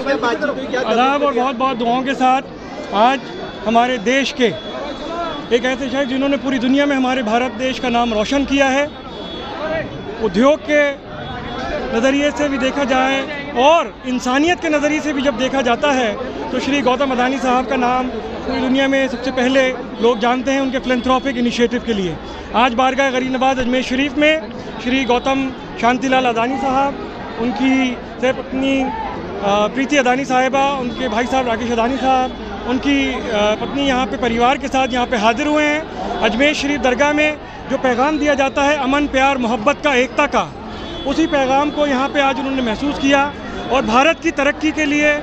आदाब और बहुत बहुत दुआओं के साथ आज हमारे देश के एक ऐसे शख्स जिन्होंने पूरी दुनिया में हमारे भारत देश का नाम रोशन किया है, उद्योग के नज़रिए से भी देखा जाए और इंसानियत के नज़रिए से भी जब देखा जाता है तो श्री गौतम अदानी साहब का नाम पूरी दुनिया में सबसे पहले लोग जानते हैं उनके फिलैंथ्रोपिक इनिशिएटिव के लिए। आज बारगाह गरीब नवाज अजमेर शरीफ में श्री गौतम शांतिलाल अदानी साहब, उनकी पत्नी प्रीति अदानी साहिबा, उनके भाई साहब राकेश अदानी साहब, उनकी पत्नी यहाँ पे परिवार के साथ यहाँ पे हाजिर हुए हैं। अजमेर शरीफ दरगाह में जो पैगाम दिया जाता है अमन, प्यार, मोहब्बत का, एकता का, उसी पैगाम को यहाँ पे आज उन्होंने महसूस किया और भारत की तरक्की के लिए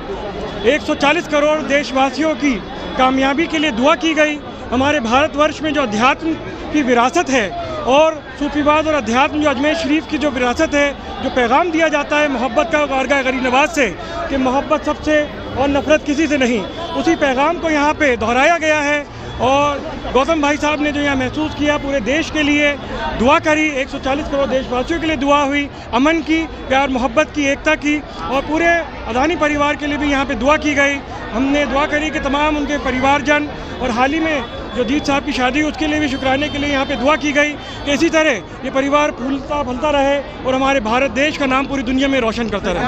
140 करोड़ देशवासियों की कामयाबी के लिए दुआ की गई। हमारे भारतवर्ष में जो अध्यात्म की विरासत है और सूफीवाद और अध्यात्म जो अजमेर शरीफ की जो विरासत है, जो पैगाम दिया जाता है मोहब्बत का बारगाह गरीब नवाज से कि मोहब्बत सबसे और नफ़रत किसी से नहीं, उसी पैगाम को यहाँ पे दोहराया गया है। और गौतम भाई साहब ने जो यहाँ महसूस किया, पूरे देश के लिए दुआ करी, 140 करोड़ देशवासियों के लिए दुआ हुई, अमन की, प्यार मोहब्बत की, एकता की, और पूरे अदानी परिवार के लिए भी यहाँ पे दुआ की गई। हमने दुआ करी कि तमाम उनके परिवारजन और हाल ही में जो जीत साहब की शादी उसके लिए भी शुक्राने के लिए यहाँ पे दुआ की गई कि इसी तरह ये परिवार फूलता फलता रहे और हमारे भारत देश का नाम पूरी दुनिया में रोशन करता रहे।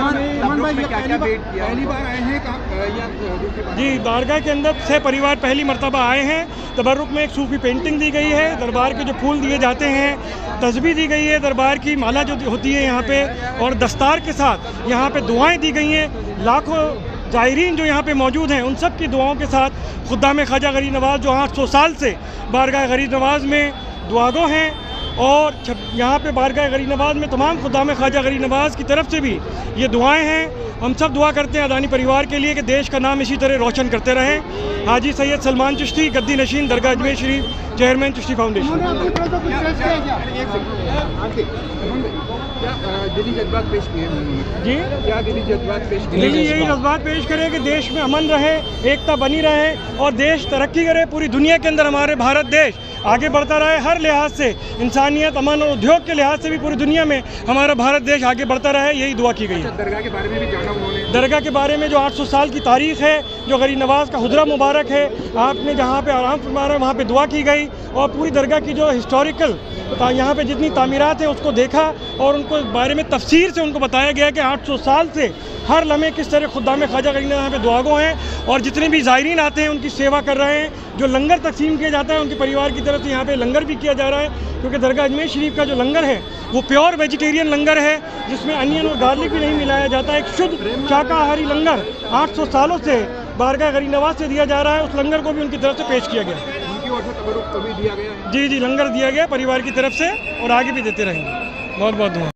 जी, दरगाह के अंदर 6 परिवार पहली मर्तबा आए हैं। तबर्रुक में एक सूफी पेंटिंग दी गई है, दरबार के जो फूल दिए जाते हैं, तस्बीह दी गई है, दरबार की माला जो होती है यहाँ पे, और दस्तार के साथ यहाँ पे दुआएँ दी गई हैं। लाखों ज़ायरीन जो यहाँ पे मौजूद हैं उन सब की दुआओं के साथ खुद्दाम ख्वाजा गरीब नवाज जो 800 साल से बारगाह गरीब नवाज में दुआगो हैं, और यहाँ पे बारगाह गरीब नवाज में तमाम खुद्दाम ख्वाजा गरीब नवाज की तरफ से भी ये दुआएं हैं। हम सब दुआ करते हैं अदानी परिवार के लिए कि देश का नाम इसी तरह रोशन करते रहें। हाजी सैयद सलमान चिश्ती, गद्दी नशीन, दरगाह अजमेर शरीफ, चेयरमैन चिश्ती फाउंडेशन। दिली जज्बात पेश किए जी, क्या दिली जज्बात पेश किए? दिल्ली यही जज्बात पेश करें कि देश में अमन रहे, एकता बनी रहे और देश तरक्की करे। पूरी दुनिया के अंदर हमारे भारत देश आगे बढ़ता रहे, हर लिहाज से, इंसानियत, अमन और उद्योग के लिहाज से भी पूरी दुनिया में हमारा भारत देश आगे बढ़ता रहे, यही दुआ की गई है। दरगाह के बारे में भी जाना उन्होंने, दरगाह के बारे में जो 800 साल की तारीख़ है, जो गरीब नवाज का हुजरा मुबारक है, आपने जहाँ पे आराम फरमाया वहाँ पे दुआ की गई और पूरी दरगाह की जो हिस्टोरिकल यहाँ पे जितनी तामीरात हैं उसको देखा और उनको बारे में तफसीर से उनको बताया गया कि 800 साल से हर लम्हे किस तरह खुद्दाम ख्वाजा गरीब यहाँ पे दुआगो हैं और जितने भी ज़ायरीन आते हैं उनकी सेवा कर रहे हैं। जो लंगर तकसीम किया जाता है उनके परिवार की तरफ से यहाँ पे लंगर भी किया जा रहा है, क्योंकि दरगाह अजमेर शरीफ का जो लंगर है वो प्योर वेजिटेरियन लंगर है, जिसमें अनियन और गार्लिक भी नहीं मिलाया जाता है। एक शुद्ध शाकाहारी लंगर 800 सालों से बारगाह गरीब नवाज से दिया जा रहा है। उस लंगर को भी उनकी तरफ से पेश किया गया। तबरुक कभी दिया गया है? जी, लंगर दिया गया परिवार की तरफ से और आगे भी देते रहेंगे। बहुत बहुत धन्यवाद।